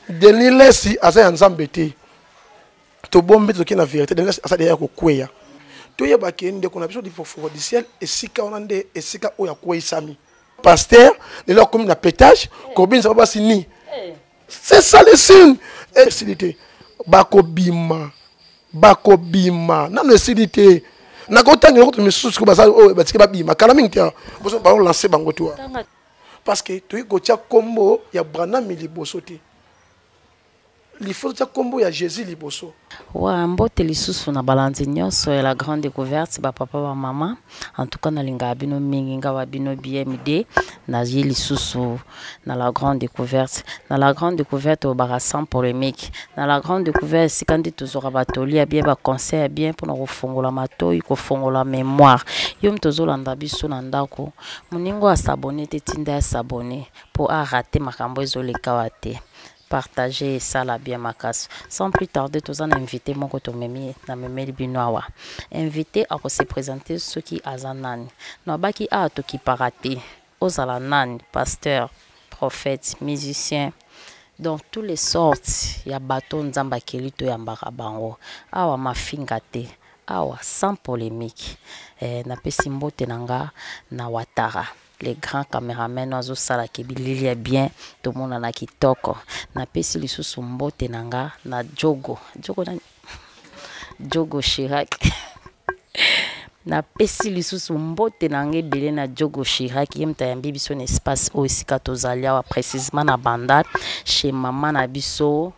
Denis Lessi asa nzambe te. To bombe to ki na vérité Denis asa de ya ko kweya. To yeba ke ndé ko na biso di fofo du ciel esika onande esika oya ko isami. Pasteur, les là comme la pétage, combien ça va pas signer. C'est ça le signe. Et silité. Bakobima. Bakobima. Non le silité. Na kota ngi ko me susu ko basa o ba tikeba bima. Kala mingia. Boso ba lancer bango toi. Parce que tu ko tia kombo ya Branham liboso te. Il faut tia kombo ya Jésus liboso. Wa mbote lisusu na balanzi nyonso ya la grande découverte ba papa ba maman. En tout cas na linga bino mingi nga wa bino BMD na ye lisusu na la grande découverte. Na la grande découverte au bara sans polémique. Na la grande découverte sikandi tozora batoli ya bien ba conseil bien pour na kofongola matoi ko fongola mémoire. Yo mtozolanda biso na ndako. Muningo asabone te tinda asabone pour arrêter makambo ezoleka wate. Partager ça la bien ma casse. Sans plus tarder, tous en invité mon côté na memeli binoawa. Invité à se présenter ceux qui azanan. No baki a to qui paraté. Ozalanan, pasteur, prophète, musicien. Donc tous les sortes, ya bateau nzamba kelito ya mbarabango. Awa mafingate. Awa sans polémique. Na pesimbo tenanga na watara. Les grands caméramans ozo sala ke bilili bien to mona na kitoko na pesi lisusu mbote nanga na jogo Chirac na pesi lisusu mbote nanga ebele na jogo Chirac yemta yambi biso na espace o esika tozalia wa précisément na banda chez maman na biso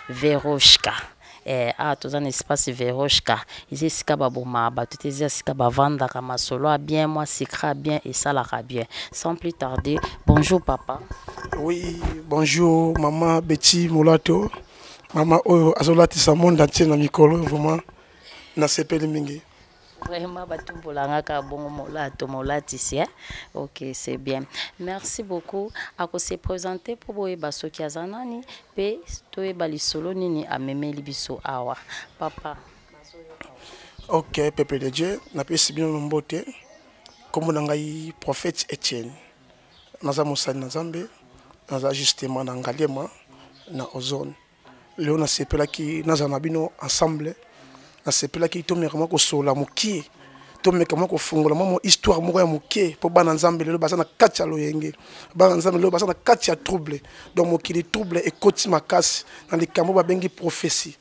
Veroshka. Tous un espace Veroshka. Ils esika baboma batute esika bavanda kama solo bien moi sikra bien et ça la bien. Sans plus tarder, bonjour papa. Oui, bonjour maman Betty Mulato. Maman azolati sa monde entier na mikolo vraiment na sepeli mingi. Vraiment, ok, c'est bien. Merci beaucoup. À se présenter pour vous et baso qui azanani, pe toi bali solo nini a meme libiso awa. Papa. Ok, Pépé de Dieu, n'a pas si bien l'ombote, comme on a eu prophète Étienne. Naza Moussa Nazambe, naza justement na Ngaliema, na Ozone. Léon a sepela qui naza nabino ensemble. Na sepela ki to mekama ko sola mukie to mekama ko fungola mo histoire moko ya mukie po bana nzambe lelo basa na kati ya loyenge bana nzambe lelo basa na kati ya trouble donc mokili trouble e koti makasi na likambo ba bengi prophétie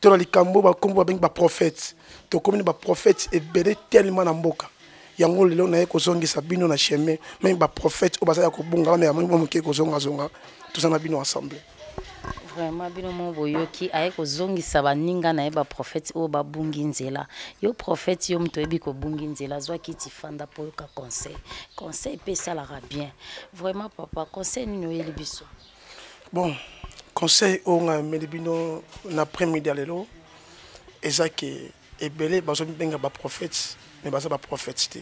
to na likambo ba kombo ba bengi ba prophète to komini ba prophète e bele tellement na mboka yango lelo na ye ko zongisa bino na chemin même ba prophète o basa ya ko bunga na ya mo mukie ko zonga zonga tout ça na bino ensemble. Vraiment bino mo boyoki aye ko zongisa baninga na eba prophète o ba bungi nzela yo prophète yo mto ebi ko bungi nzela zwa kiti fanda po ka conseil pe ça la bien vraiment papa conseil nino yeli biso. Bon conseil o nga melibino na premier lelo ezaki ebele bazo benga ba prophète mais baza ba prophète te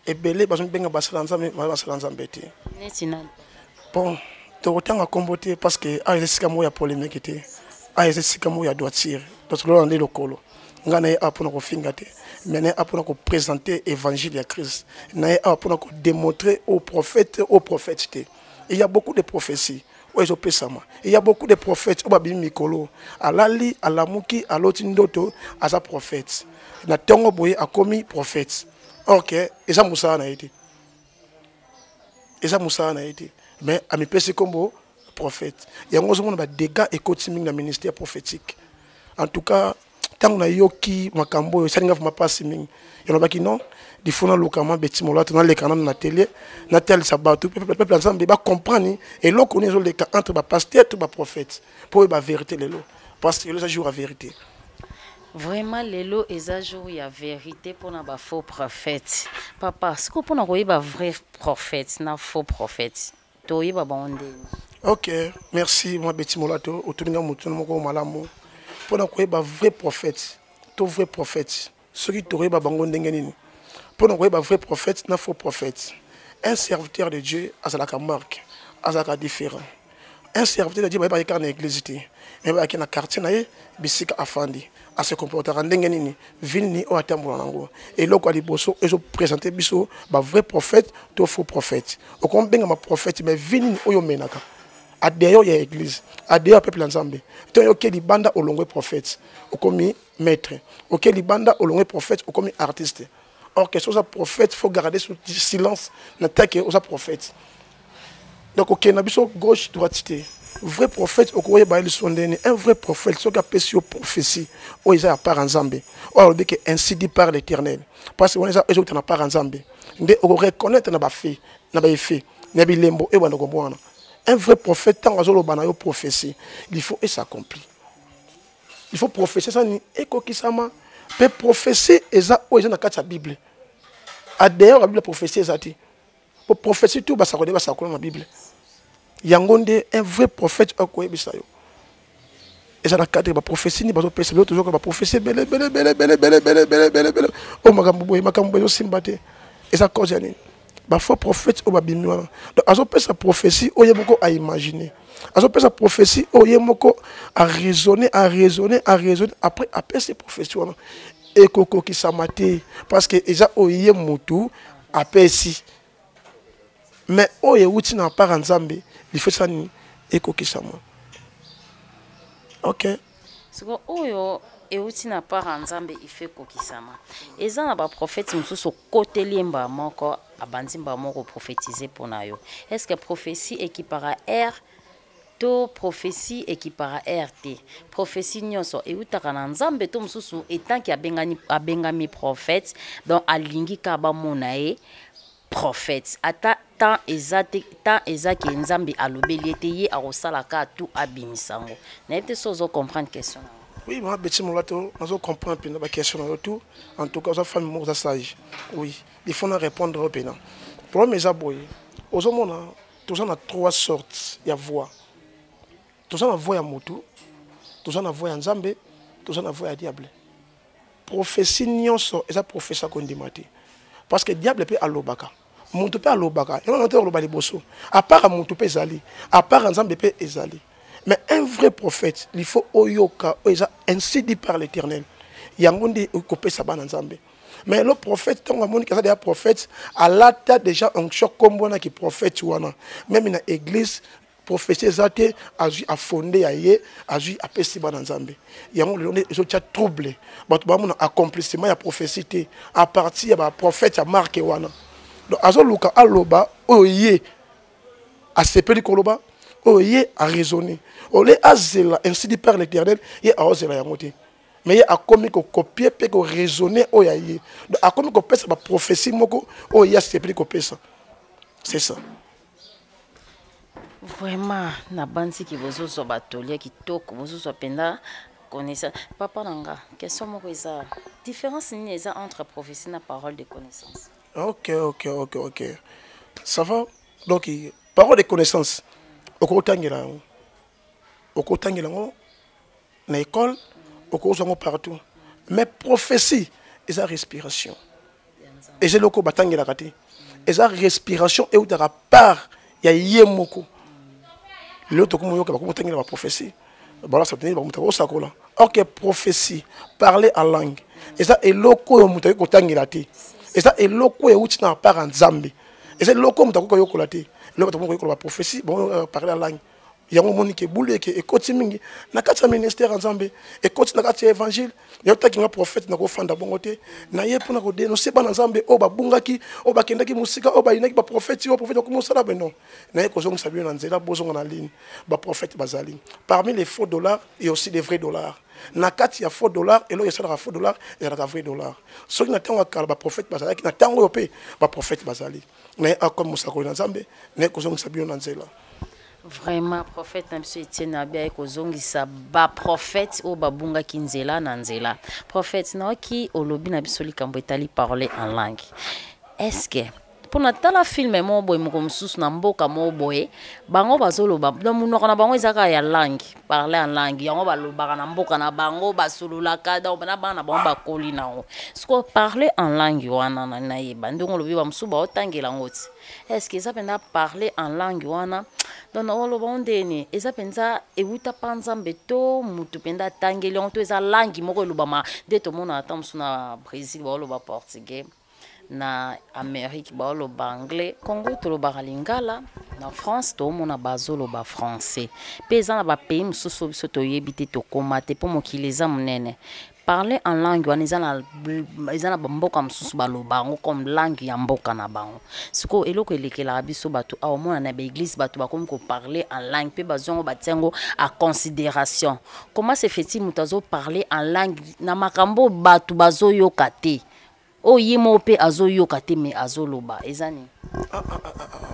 ebele bazo benga ba salanza te netina bon autant à combattre parce que ah c'est comme il y a polémique était ah c'est comme il y a droiture parce que là on est le colo on a pour nous fingate mais on a pour nous présenter évangile à Christ on a pour nous démontrer aux prophètes il y a beaucoup de prophéties ouais je peux ça il y a beaucoup de prophètes au babi mikolo à lali à la muki à l'autre ndoto à sa prophète na tongo boye a commis prophète OK et ça Moussa na été mais à mes péchés comme prophète il y a un dégâts économiques dans le ministère prophétique en tout cas tant que yoki makambo ça n'inga pas siming il y en a qui non il faut na lokama betimola dans les canaux na télé na tel sabato peuple ensemble va comprendre et là qu'on est les cas entre ba pasteur et ba prophète pour la vérité les lots parce que le jour la vérité. Vraiment lelo eza jour ya vérité pour na ba faux prophète papa ce qu'on pour na ba vrai prophète na faux prophète. Ok, merci, moi Betty Molato, autour moko malamu. Pour na koyeba vrai prophète, to vrai prophète. Ceux qui t'auraient bango ndengenini. Pour na koyeba vrai prophète, na faux prophète. Un serviteur de Dieu a sa marque, a sa différent. Un serviteur de Dieu va pas dans l'église, mais va dans le quartier naé, bisika afandi. À se comporter en dengenini, vilni o atambola nango. Et là quoi liboso, et je présenter biso, ba vrai prophète, to faux prophète. Au combien ma prophète, mais vilni o yo menaka. adéo ya église adéo peuple nzambe to yoke libanda olongwe prophète okomi maître oke libanda olongwe prophète okomi artiste. Or que soit prophète faut garder ce silence n'attaque aux prophètes. Donc ok na biso gauche droite vrai prophète okoye ba sondeni un vrai prophète so ka pesi prophétie o isa par nzambe or dit que ainsi dit par l'Éternel parce que on est na par nzambe nde o reconnaître na ba fait na ba effet na bilembo e bana komwana. Un vrai prophète tant azolo bana yo prophétie il faut et s'accomplit. Il faut prophétiser ça ni ekokisama pe prophétie eza o eza na kati ya Bible. A d'ailleurs la Bible prophétie ezati pour prophétie tout ba sakode ba sakona na Bible. Yangonde un vrai prophète okoyebisa yo. Eza na cadre ba prophétie ni ba pesa lo toujours ba prophétie bele o makambo yo simbate. Eza cause ya nini? Ba faux prophète o ba bimwana. Donc azo pesa prophétie o yeboko a imaginer. Azo pesa prophétie o yemoko a raisonner après ces prophéties wana. Ekoko ki samate parce que eza oye mutu apesi mais oye wuti na par nzambe il faut ça ni ekoki sama. OK siko oyo euti na par nzambe ife kokisama eza na ba prophète mususu côté liemba moko abanzimba moko prophétiser pona yo. Est-ce que prophétie équipara R to prophétie équipara RT prophétie nyonso eutaka na nzambe to mususu etanki abengami prophète donc alingi ka ba monae prophète ata tant ezaki nzambe alobeli ete ye akosala ka tout abimisango na ete sozo comprendre question. Oui, moi petit molato nazo comprendre pena ba question na tout en tout cas ça femme mo ça sage. Oui, il faut na répondre au pena. Problème eza boy ozomona tout ça na trois sortes ya voix. Tout ça na voix ya motu, tout ça na voix ya nzambe, tout ça na voix ya diable. Prophétie nyonso eza prophétie kondimati. Parce que diable peut alobaka. Motu peut alobaka. Il y a un autre lobali bosso. À part motu peut ezali, à part nzambe peut ezali. Mais un vrai prophète, il faut oyoka, oza ainsi dit par l'Éternel. Yangonde okopé saba nzambe. Mais le prophète, tant que ça des prophètes, à l'ata déjà un choc comme on a qui prophète wana. Même dans l'église prophétie zate a fondé aye azu a pesi ba nzambe yango le les autres troublé bato ba mona accomplissement ya prophétie à partir ya ba prophète ya marque wana donc azo luka aloba oye a sepeli koloba oye a raisonner ole azela ainsi dit par l'Éternel ye a ozela yango te mais ye a commis ko copier pe ko raisonner oyaye donc a commis ko pesa ba prophétie moko oye a sepeli ko pesa c'est ça. Vraiment na bansi ki bozo so batolia ki toko bozo so penda connaissance papa nanga question moko eza différence ni eza entre prophétie na parole de connaissance. OK ça va donc parole de connaissance okotangela ngo na école okozango partout mais prophétie eza respiration et j'ai loko batangela kati eza respiration et utara part ya yemoko. L'autre comme yo ka komotangela ba prophétie bala sa tenir ba mutako sakola. OK prophétie parler en langue et ça eloko yo mutako kotangela te et ça eloko ya uti na par nzambe et ça eloko mutako yo kolate le mutako ko ba prophétie bon parler en langue yango monike boule ke ekoti mingi na kati ministère nzambe ekoti na kati évangile yo taki nga prophète na ko fanda bongo te na ye pona ko dénoncer ba nzambe o ba bungaki o ba kendaki musika o ba inaki ba prophète o prophète ko mosala beno na ye ko zonga sabi na nzela bozonga na ligne ba prophète bazali parmi les faux dollars et aussi des vrais dollars na kati ya faux dollars et lo yesala faux dollars et la vrai dollar soki na tango kala ba prophète bazali na tango yo pe ba prophète bazali na comme musako na nzambe na ko zonga sabi na nzela. Vraiment prophète na biso Etienne abia ekozongisa ba prophète o babunga kinzela na nzela prophète na ki olobi na biso likambo etali parler en langue. Est-ce que pour na tala film mo boy mo mususu na mboka mo boy bango bazoloba na munoko na bango ezaka ya langue parler en langue yango balobaka na mboka na bango basololaka da bana bana bango bakoli nawo siko parler en langue wana na yeba ndongo lobi ba musuba otangela ngoti. Est-ce que ça penda parler en langue wana donc na oloba ondeni eza penza euta panza mbeto mutu penda tangeli onto eza langue moko elobama de to mona ata musuna Brésil ba oloba portugais na Amérique baoloba anglais, Congo tolobaka lingala, na France tomona bazoloba français. Pe eza na ba pays mosusu biso toyebi te tokoma te po mokili eza monene. Parler en langue wana eza na bamboka mosusu baloba yango comme langue ya mboka na bango. Siko eloko elekelaka biso bato awa omona na baeglise bato bakomi koparler en langue mpe bazongo batiango à considération. Comment se fait-il moto azoparler en langue na makambo bato bazoyoka te? Oye mo pe azoyoka te me azoloba ezani.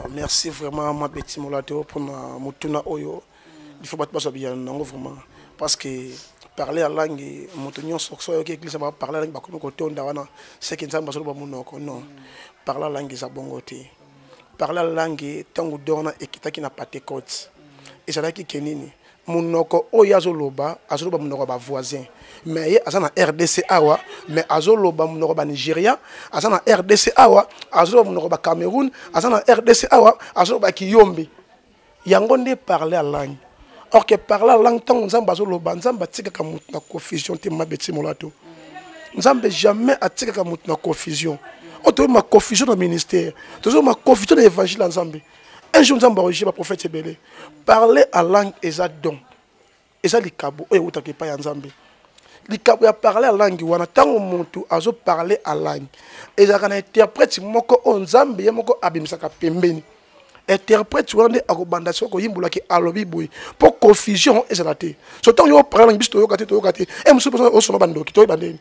Merci vraiment ma beti molato pour na mutuna oyo. Il faut pas passer bien nango vraiment parce que parler la langue motonyo sokso yo église va parler la langue ba komi ko tonda wana c'est que nzamba solo ba munoko non. Parler la langue za bongo te. Parler la langue tangu dona ekitaki na Pentecote. Et ça là ki kenini munoko oyo azoloba munoko ba voisin. Mais azana RDC awa mais azoloba munoko ba Nigeria, azana RDC awa azoloba munoko ba Cameroun, azana RDC awa azoloba Kiyombe. Yango nde parler la langue. Or que parler la langue tant nzamba azoloba nzamba tika ka mutu na confusion te mabeti molato. Nzambe jamais atika ka mutu na confusion. Oto ma confusion dans ministère, toujours ma confusion dans l'évangile nzambe. Un jour nzamba roger ba prophète belé. Parler à langue eza don. Eza likabo oyo utaki pa ya nzambe. Likabo ya parler à langue wana tango muntu azo parler à langue. Eza kana interprète moko o nzambe ye moko abimisaka pembeni. Interprète wana akobanda soko yimbula ki alobi boy. Pour confusion eza te. So tango yo parler langue biso to yokate. E musu personne o sono bandoki to bandeni.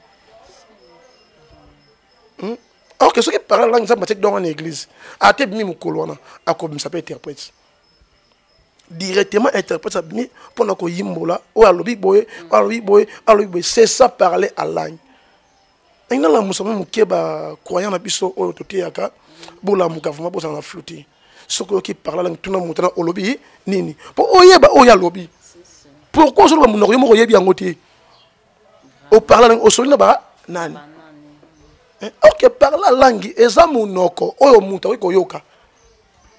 Alors que ceux qui parlent la langue, ça dans l'église. À te bimi mukolo wana, akobi ça peut interprète. Directement interprète ça bimi pour na ko yimbola, o alobi boye, c'est ça parler à langue. Ina la musama mukeba croyant na biso o totiaka, bola mukavuma bo ça na flouter. Ceux qui parlent la langue tout na mutana olobi nini. Pour oyeba o ya lobi. Pourquoi je le munoko yo mo yebi yangote? O parle la langue o solina ba nani. Ok, parler la langue, eza munoko, oyo muta wiko yoka.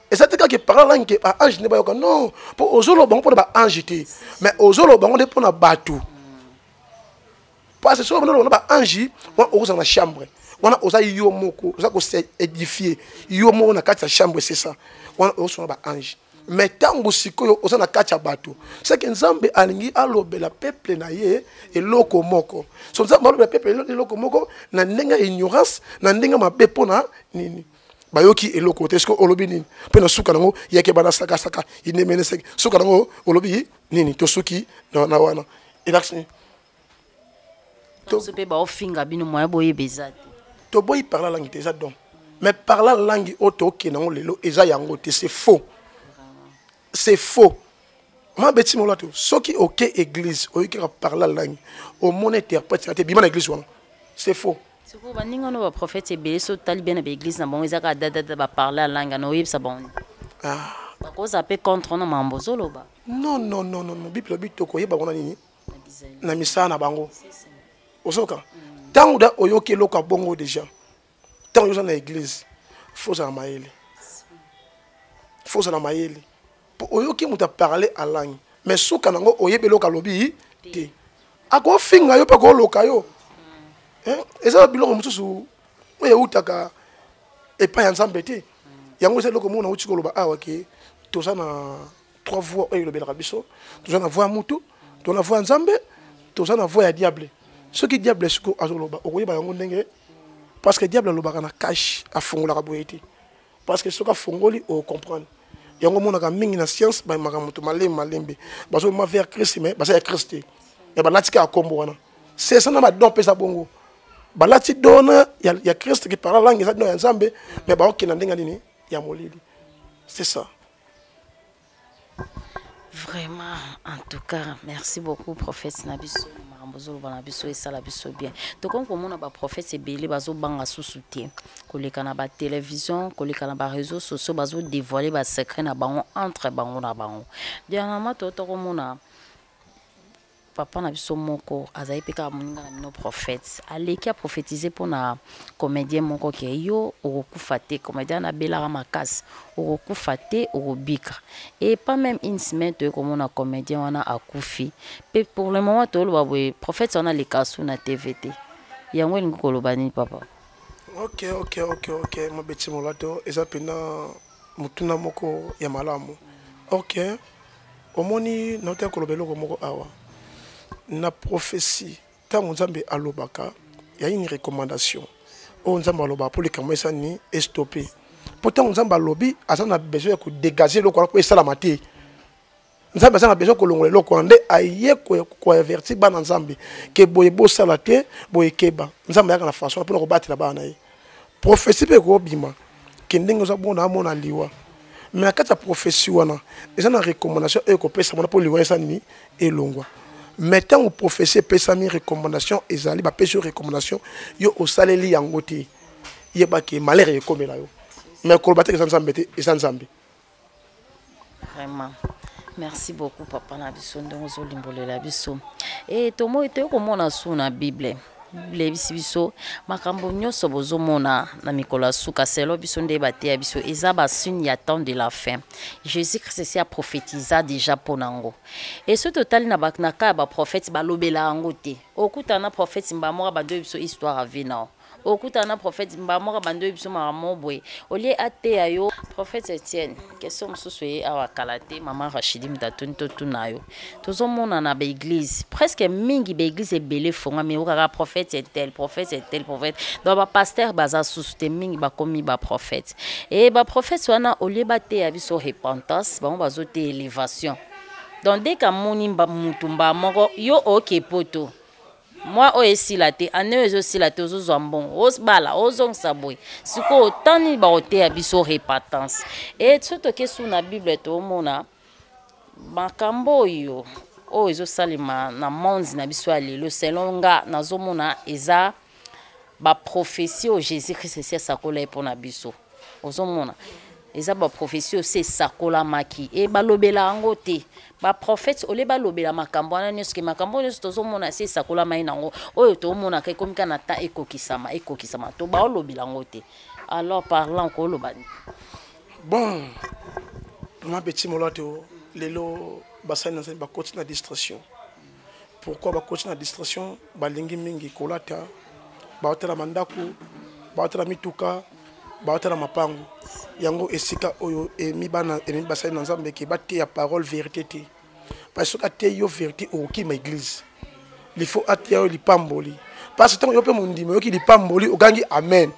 Et ça te dit que parler la langue, ange ne ba yoka. Non, pour ozolo bango pour ba ange te. Mais ozolo bango de pour na batu. Parce que solo bango ba ange, on oza na chambre. On a oza yo moko, oza ko édifier. Yo moko na kati ya chambre, c'est ça. On oza ba ange. Mais tango sikoyo oza na kati ya batu. C'est que nzambe alingi alobela peuple na ye et loko moko. So nzambe alobela peuple et loko moko na ndenga ignorance, na ndenga mabe pona nini. Bayoki eloko tesko olobi nini. Pe na suka nango yeke bana saka saka inemene sek. Suka nango olobi nini to suki na wana. Ilaxni. To se pe ba ofinga bino moya boye bezate. To boy parler langue te ça donc. Mais parler langue auto ke nango lelo eza yango te c'est faux. C'est faux. Ma bêtise mon lato. Ceux qui ok église, au qui parle la langue, au monde interprète, c'est bien l'église c'est faux. C'est pour baninga no ba prophète ebele so tali bien na église na bon ezaka dada ba parler la langue na oyeb sa bon. Ah. Ba cause appel contre na mambozo loba. Non. Bible bito ko yeba bona nini? Na misa na bango. Osoka. Tant da oyoke loka bongo déjà. Tant yo na église, faut ça maele. Faut ça maele. Oyoki muta parler à langue mais soka nango oyebelo kalobi te ako finga yo pa ko loka yo eza biloko mususu oye utaka e pa ya nzambe te yango c'est loko mona uti ko loba awa ke toza na trois voix oyo lobela biso toza na voix mutu toza na voix nzambe toza na voix ya diable ce qui diable siko azoloba okoyeba yango ndenge parce que diable lobaka na cache afongola ka boyete parce que soka fongoli o comprendre yango mona ka mingi na science ba makamuto malembe baso ma vers Christ mais ba sa Christ et ba latika akombo wana c'est ça na ba don pesa bongo ba lati dona ya Christ qui parle langue ça na nzambe mais ba okina ndenga nini ya molili c'est ça. Vraiment, en tout cas, merci beaucoup, prophète Nabiso. Et ça la biso bien. Donc, comme on a ba prophète, c'est belé, bazo banga sous soutien. Koleka na ba télévision, koleka na ba réseaux sociaux, bazo dévoiler ba secret na bango entre bango na bango. Dernièrement, toto komona papa na biso moko azali peka moninga na mino prophète aleki a prophétiser pour na comédien moko ke yo okufa te comédien na belaka makasi okufa te okobika et pas même une semaine to komona comédien wana akufi pe pour le moment to lo boye prophète on a les kasu na TVT yango elingi koloba nini papa. Ok, ma beti molato eza pena mutuna moko ya malamu. Ok, omoni nauta kolobelo moko awa. Na prophétie, tant Nzambe alobaka, il y a une recommandation. O Nzambe aloba pour les kamesa ni stopper. Pourtant Nzambe alobi, azana besoin de dégager le corps pour ça la maté. Nzambe azana besoin ko longole lo ko ande aye ko avertir ba Nzambe que boyebo salate boyekeba. Nzambe yaka na façon pour ko battre là-bas na ye. Prophétie pe ko bima. Kendenge za bona amona liwa. Mais à kata prophétie wana, ezana recommandation e ko pesa mona pour liwa ça ni elongwa. Maintenant au prophétie pesa mi recommandation ezali ba pesa recommandation yo o saleli yangote. Yeba ke malheur e komela yo. Mais ko battre Nzambe te Nzambe. Vraiment. Merci beaucoup, papa Nabiso. Et Tomo était comme on a sous la Bible. Bible makambo nyonso bozomona na mikolo suka selo biso nde batea biso eza basuni ya temps de la fin. Jésus Christ a prophétisé déjà ponango. Et ce total na baknaka ba prophète balobela yango te. Okuta na prophète mbamora bando biso histoire avena. Okuta na prophète mbamora bando biso maramobwe. Olie ate ayo prophète Etienne question mususu awa kalate mama Rachidi mtatoni totunayo. Tozomona na ba église presque mingi ba église ebele fonga mais okaka prophète et tel prophète. Donc ba pasteur baza sous mingi ba komi ba prophète. Et ba prophète wana olie bate abiso repentance ba bazote élévation. Donc dès que moni mutumba moko yo oke poto. Moi aussi la te ane aussi la te ozo zambon os bala ozong saboy siko tani ba ote abiso repentance et surtout que sous na Bible to mona makambo yo o ezo salima na monde na biso alelo selonga nazomona eza ba prophétie au Jésus Christ c'est sakola pour na biso ozomona eza ba prophétie c'est sakola maki e balobela ngo te ba prophète ole balobela makambo wana nyonso ke makambo nyonso tozomona c'est sakola mai nango oyo tomona ke komika na ta ekokisama to ba olobela ngo te. Alors parlant ko lobani bon ma petit molato lelo basana ba continuer la distraction. Pourquoi ba continuer la distraction balingi mingi kolata ba otela mandaku ba otela mituka ba otela mapango yango esika oyo emibana basana Nzambe ke batte ya parole vérité te parce que ate yo vérité au ki ma église il faut ate yo lipamboli parce que tant yo pe mondimo yo ki lipamboli ogangi amen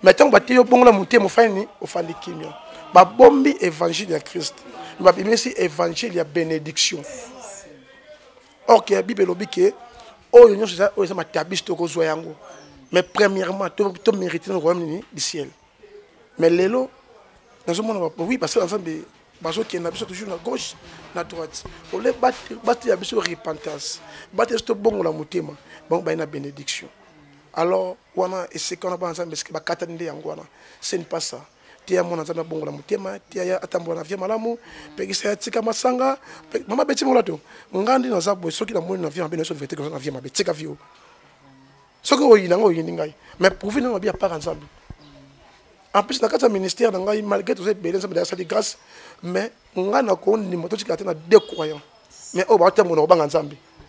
mais tant batte yo bongola muté mo fani ofandi kimia ba bombi évangile ya Christ ba bimesi évangile ya bénédiction. OK Bible lobi ke oyo nyonso za oyo za matabis to kozwa yango mais premièrement to mériter le royaume du ciel. Mais lelo oui parce que Nzambe bazo qui na biso toujours na gauche na droite on les battre ya biso repentance battre sto bongo la motema bon ba na bénédiction. Alors wana et c'est qu'on a pas Nzambe parce que ba katande yango wana ce n'est pas ça. Tia mona Nzambe bongo la motema tia atambo na vie malamu pekisa tika masanga mama beti molato ngandi na zabo soki na moni na vie mabe so vete ko na vie mabe tika vie soki oyina ngo yindingai mais pour venir na bien par Nzambe. En plus, dans le ministère, malgré tout ça, ça de grâce, mais on a deux croyants. Mais on va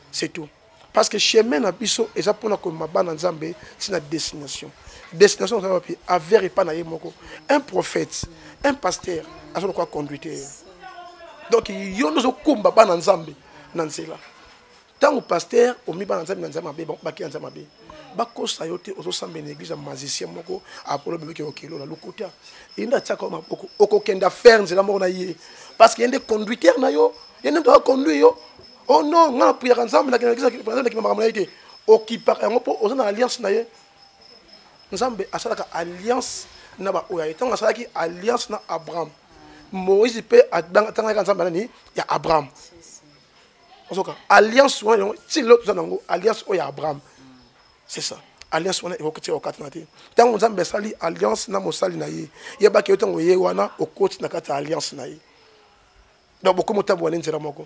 c'est tout. Parce que chemin na biso et ça pour comme ma Nzambe, c'est une destination. Destination ça va avec et pas na yemoko. Un prophète, un pasteur, a quoi conduire. Donc il y a nos kumba ba Nzambe nanzela. Tant au pasteur, au mi ba Nzambe bon ba ki Nzambe. Bako sayote ozo samba na église magicien moko apolo bebe ke okelo la lokota inda tsaka maboko okokenda faire nzela moko na ye parce que yende conducteur na yo yende doit conduire yo oh non nga prière ensemble na église par exemple ki mama ite okipa yango po ozo na alliance na ye Nzambe asalaka alliance na ba oya etango asalaki alliance na Abraham Moïse pe atanga ka Nzambe nani ya Abraham osoka alliance wana ti l'autre nango alliance oya Abraham. C'est ça. Alliance wana évoqué au 4 naté. Tant Nzambe sali alliance na mosali na ye. Yeba ke otango ye wana au coach na kata alliance na ye. Donc beaucoup motabu wana nzela moko.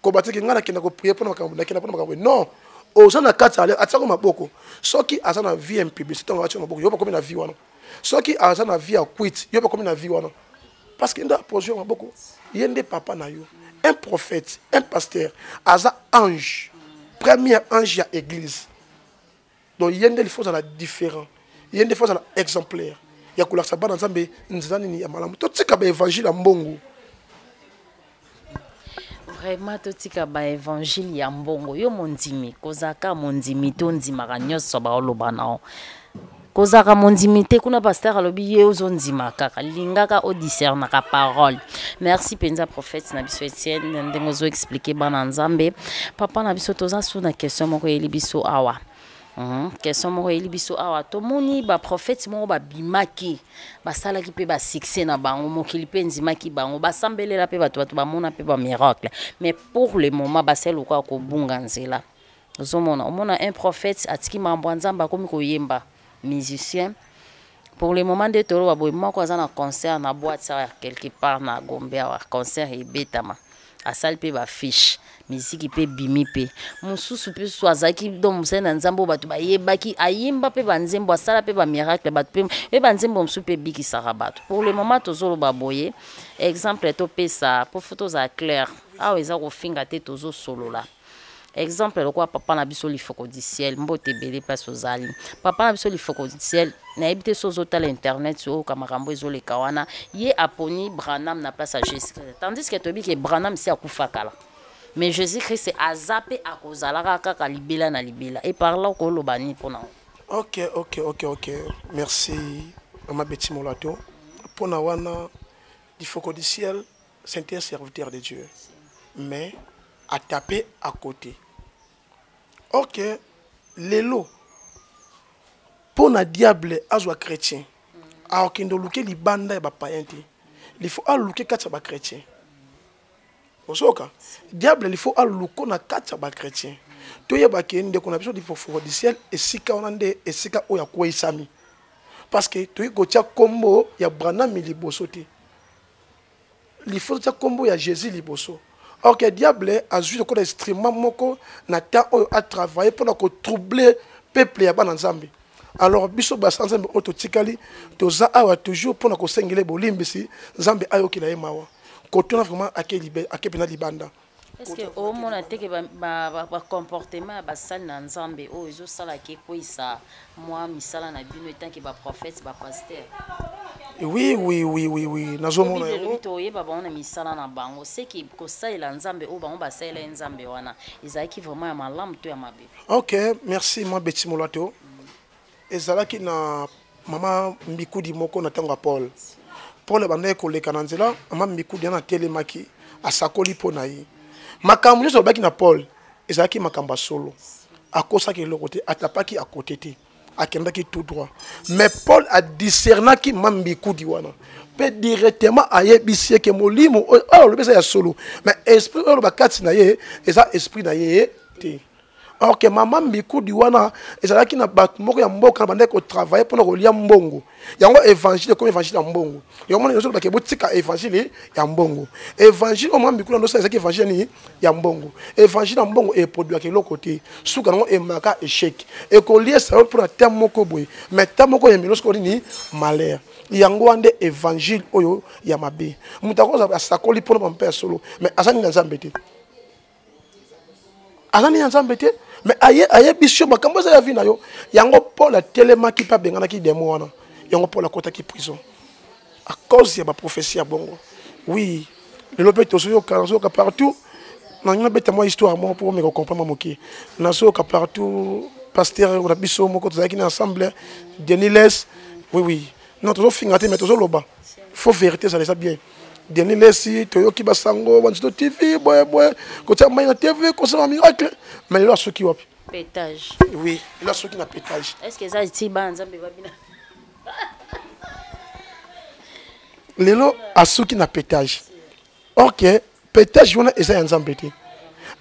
Ko batiki ngana kenda ko prier pour makambo na kenda pour makambo. Non. Ozana kata alliance atako maboko. Soki azana vie en public, c'est tango atako maboko. Yoba comme na vie wana. Soki azana vie à quit, yoba comme na vie wana. Parce que nda projet maboko. Yende papa na yo. Un prophète, un pasteur, aza ange. Premier ange à église. Donc il faut la différent. Il y a des fois exemplaire. Il y a que bana nzambe nzani ni amalamu. Tout ce qui est évangile à mbongo. Vraiment totika ba évangile ya mbongo yo mondimi kozaka mondimi to ndimaka nyonso baoloba nao kozaka mondimi te kuna pasteur alobi ye ozondima kaka lingaka o discernaka parole. Merci penza prophète na biso Etienne ndengo zo expliquer bana nzambe papa na biso toza su na question moko yeli biso awa. Question moko yeli biso awa tomoni ba prophète moko ba bimaki basalaki pe ba succès na bango mokili pe nzimaki bango basambelela pe bato bamona pe ba miracle mais pour le moment basel ko bunga nzela ozomona omona un prophète atiki mambo nzamba komi koyemba musicien pour le moment de tolo ba boy moko azana concert na boîte ça quelque part na Gombe wa concert et betama asal pe ba fiche musique pe bimi pe mususu pe swazaki donc musena nzambo bato bayebaki ayimba pe banzembo asala pe ba miracle bato pe banzembo musu pe biki sarabato pour le moment tozolo baboye exemple to pesa pour photos à clair awa eza ko finga te tozo solo la exemple le quoi papa na biso lifoko du ciel mbote belé place aux ali papa na biso lifoko du ciel na ebité sozo tal internet so kamakambo ezole kawana ye aponi Branham na place à Jésus tandis que tobi que Branham si akufakala mais Jésus-Christ c'est azapé à kozalaka kaka libela na libela et par là ko lobani pona. OK. Merci Mama Betty Molato. Pona wana lifoko du ciel c'est un serviteur de Dieu mais à taper à côté. OK, lelo pour un diable azwa chrétien. A okendo luke libanda ba païen. Il faut aluke katsa ba chrétien. Osoka diable il faut aluko na katsa ba chrétien. To yeba ke ndeko na biso di fofo du ciel et sika onande et sika o ya ko isami. Parce que to yiko tia kombo ya Branham liboso te. Il faut tia kombo ya Jésus liboso. Or que le diable a joué extrêmement moko na temps a travaillé pour troubler le peuple ya bana nzambe. Alors biso ba nzambe ototikali toza awa toujours pour na sengele bolimbisi nzambe ayoki na yemawa. Kotona vraiment akepena libanda. Est-ce que au mona te que ba comportement ba sal na nzambe o ezo sala ke ko isa moi misala na bino tant que ba prophète ba pasteur. Oui. Nazomona yo. To yeba ba ona misala na bango c'est que ko sala nzambe o bango ba sala nzambe wana ezaki vraiment ya malamu to ya mabe. OK, merci moi Betty Molato. Ezalaki na mama Mbikudi moko na tanga Paul. Paul banaye ko leka na nzela mama Mbikudi na telemaki asakoli pona yi. Makambo nyonso baki na Paul ezalaki makamba solo akosaki le côté atapaki à côté te akendaki tout droit mais Paul a discernaki Mbikudi wana peut directement ayebisi ke molimo le besa ya solo mais esprit le bakati na ye eza esprit na ye te. Alors que maman Mbikudi wana ezalaki na bato moko ya mboka na bande ko travailler pour kolia mbongo yango évangile comme évangile ya mbongo yango mona ba ke botika évangile ya mbongo évangile o maman Mbikudi ndo ezalaki évangile ni ya mbongo évangile ya mbongo e produit ke l'autre côté suka ngo e maka échec e ko lier ça pour un terme moko boy mais terme moko ya milosko ni malheur yango ande évangile oyo ya mabe mutako za sakoli pour mon père solo mais azani na nzambe te azani na nzambe te mais aye biso makambo za ya vie na yo yango Paul telemaki pa bengana ki demo wana yango Paul akota ki prison à cause ya ba prophétie ya bongo. Oui le lobé to so ka partout na ngina beta moi histoire moi pour me comprendre moki na so ka partout pasteur on a biso moko to zaki na ensemble Deniles. Oui non to so fingate mais to so loba faut vérité ça les a bien Denis Lessi, Toyoki Basango, Wanzito TV, boy, côté Mayna TV, concert un miracle. Mais il y a ceux qui ont pétage. Oui, il y a ceux qui n'ont pétage. Est-ce que ça est banzambe babina? Lelo a ceux qui n'ont pétage. OK, pétage on a eza nzambeti.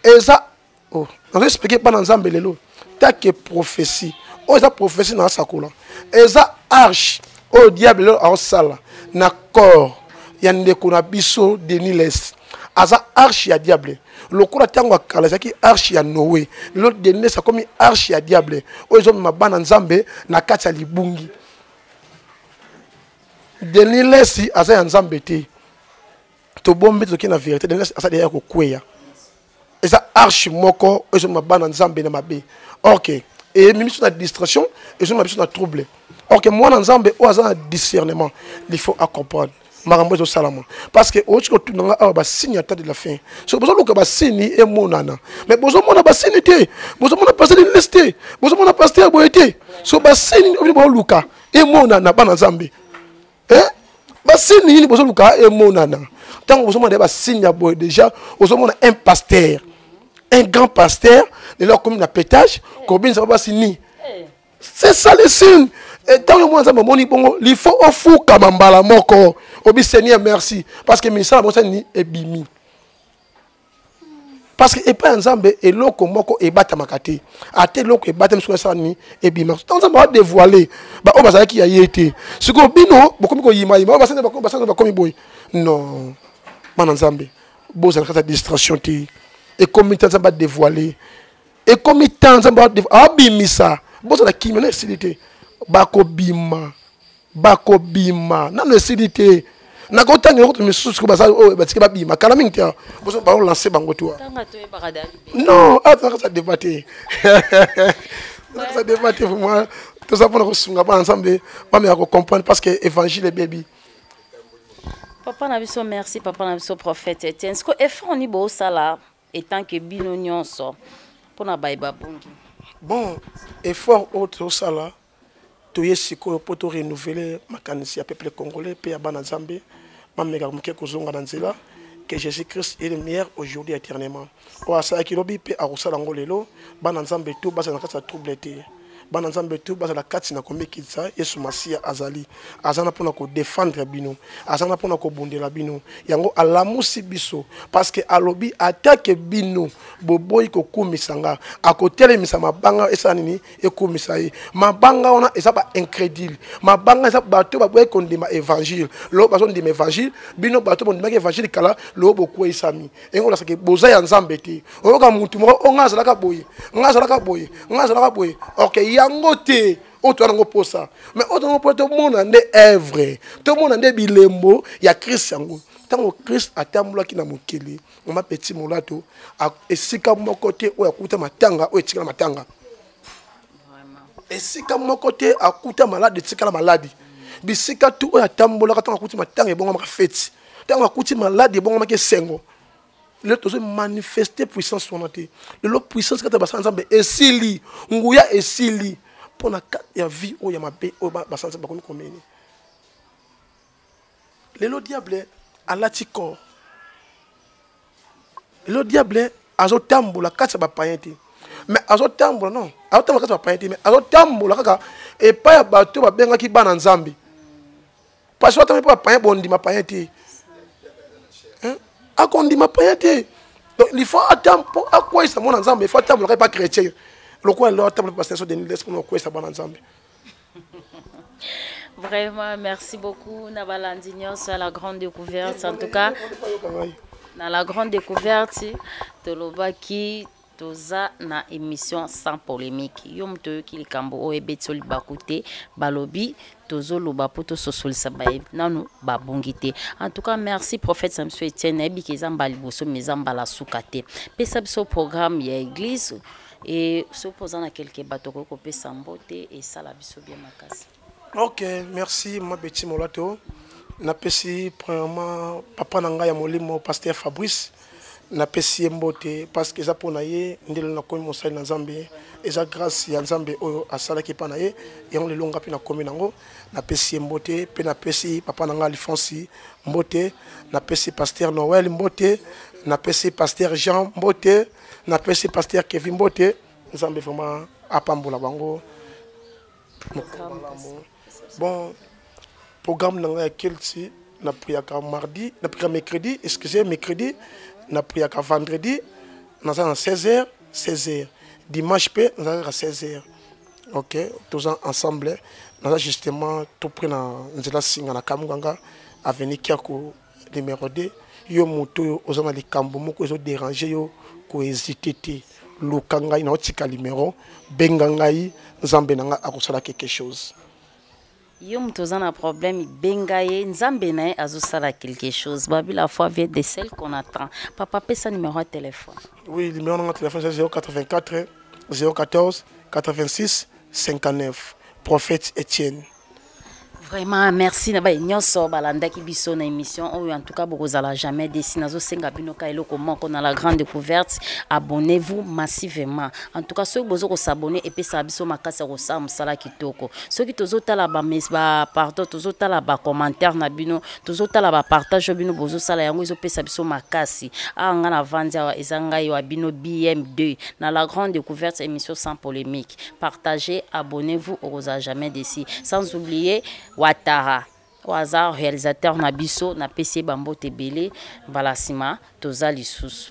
Eza oh, on va expliquer pas nzambe lelo. Ta que prophétie. Oh, eza prophétie na sakola. Eza arche. Oh diable en sala. Na corps. Yande kuna biso Deniles aza arche ya diable lokula tango akala zaki arche ya Noé lo Deniles akomi arche ya diable ozo mabana nzambe na kati ya libungi Deniles aza ya nzambe te to bombe to kina vérité Deniles asa de ko kweya eza arche moko ozo mabana nzambe na mabe. OK et mimi sur la distraction et sur ma biso na trouble. Ok, moi, dans Zambie, on a un discernement. Il faut comprendre. Marambo salama. Parce que au tout dans la signe de la fin. So besoin que ba signe et monana. Mais besoin mon ba signe té. Besoin mon passer de lesté. Besoin mon passer boité. So ba signe au niveau luka et monana ba na Zambie. Ba signe ni besoin luka et monana. Tant besoin mon ba signe boy déjà, besoin mon un pasteur. Un grand pasteur de leur commune à pétage, combien ça va pas signer. C'est ça le signe. Et dans le monde, il faut offrir comme un balamoko. Obi Seigneur, merci. Parce que ministère de ni est bimi. Parce que et pas ensemble et loko moko et batamakate. A tel loko et batam sur ça ni et bimi. Dans ça va dévoiler. Bah on va savoir qui a été. Ce que bino beaucoup ko yima yima. On va savoir comme boy. Non. Man ensemble. Bon ça la distraction ti. Et comme ça va dévoiler. Et comme ça va dévoiler. Ah bimi ça. Bon ça la qui me facilité. Bako bima nano esilité na kotanga ko misusu ko basa o batike ba bima kala mingia boso ba lancer bango toi non attends ça débattre ça débattre pour moi tout ça pour nous sunga ba ensemble ba me ko comprendre parce que évangile baby papa na biso merci papa na biso prophète Etienne ce que effort ni bo sala étant que bino nyonso pour na baiba bongi bon effort autre sala toye siko pour to renouveler makanisi ya peuple congolais pe ya bana Zambie mameka muke kozonga na nzela que Jésus-Christ est le meilleur aujourd'hui éternellement o asa kilobi pe arusala ngolelo bana Zambie tout basa na kasa troublete bana Zambie tout basa la kati na komekisa Yesu Masia azali azana pona ko défendre bino azana pona ko bondela bino yango alamusi biso parce que alobi attaque bino boboyi ko kumisanga akotele misa mabanga esa nini ekumisa ye mabanga ona esa ba incrédule mabanga esa bato ba boye kondima évangile lo bazo ndima évangile bino bato bondima évangile kala lo boko esami engo la sake boza ya Nzambe te oyoka mutu moko ongazala ka boye ok yango te auto nango posa mais auto nango poto mona nde œuvre to mona nde bilembo ya Christ yango tango Christ atambulaki na mokili mama petit molato esika moko te oyo akuta matanga oyo etikala matanga esika moko te akuta malade etikala maladi bisika tu oyo atambulaka tango akuti matanga ebonga maka feti tango akuti maladi ebonga maka sengo le tozo manifester puissance sonate le puissance kata basa Nzambe esili nguya esili pona ya vie o ya mabe o basanza bakomi komeni le diable alati corps le diable azotambola kati ba païenté mais azotambola non azotambola kati ba païenté mais azotambola kaka et pas ya bato ba benga ki bana Nzambe parce que atambola ba païen bondi ma païenté hein akondi ma païenté donc il faut attendre à quoi ça mon Nzambe il faut attendre pas chrétien le quoi là attendre pasteur de l'esprit pour quoi ça bana Nzambe. Vraiment, merci beaucoup. Nabalandignon, c'est la grande découverte. En tout cas, dans la grande découverte, Tolobaki, Toza, na émission sans polémique. Yom to ki likambo o ebetsoli bakute, balobi, Tozo loba poto sosoli sabaye, nanu babongite. En tout cas, merci prophète Samson Etienne, ebi kezamba liboso mezamba la soukate. Pesa biso programme ya église et se posant à quelques bateaux ko pesa mbote et ça la biso bien makasi. Ok, merci, ma petit molato. Napesi premièrement papa nanga ya molimo pasteur Fabrice. Napesi mbote parce que ça pona ye ndelo na komi mosali na Nzambe. Eza grâce ya Nzambe oyo asala ki pana ye et on le longa pe na komi nango. Napesi mbote pe napesi papa nanga Alphonse mbote, napesi pasteur Noël mbote, napesi pasteur Jean mbote, napesi pasteur Kevin mbote. Nzambe vraiment apambola bango. Bon, programme dans lequel si n'a pris à mardi, n'a pris à mercredi, excusez, mercredi, n'a pris à vendredi, nous avons à 16h, 16h. Dimanche, nous avons à 16h. Ok, tous ensemble, nous avons justement tout pris dans la signe à Kamuganga, à venir Kiako numéro 2. Yo moto, aux hommes de Kambo, ils ont dérangé, ils ont hésité. Lukanga, ils ont tika numéro, Bengangai, Zambenanga, a quelque chose. Yom tozan un problème bengaye nzambe na azosala quelque chose babi la foi vient de celle qu'on attend papa pesa numéro de téléphone oui le numéro de téléphone c'est 084 014 86 59 prophète Etienne Vraiment, merci. Nyonso balandaki biso na émission. En tout cas, vous n'allez jamais décider. Nazo senga bino ka eloko moko na la grande découverte. Abonnez-vous massivement. En tout cas, ceux qui vous s'abonner et puis ça biso makasa ko sa musala kitoko. Ceux qui tozo tala ba pardon, tozo tala ba commentaire na bino, tozo tala ba partage bino bozo sala yango izo pesa biso makasi. Anga na vandia ezanga yo bino BM2 na la grande découverte émission sans polémique. Partagez, abonnez-vous, on vous a jamais décidé. Sans oublier Ouattara, au hasard réalisateur Nabiso, na PC Bambo Tebele, Balasima, Toza Lissous.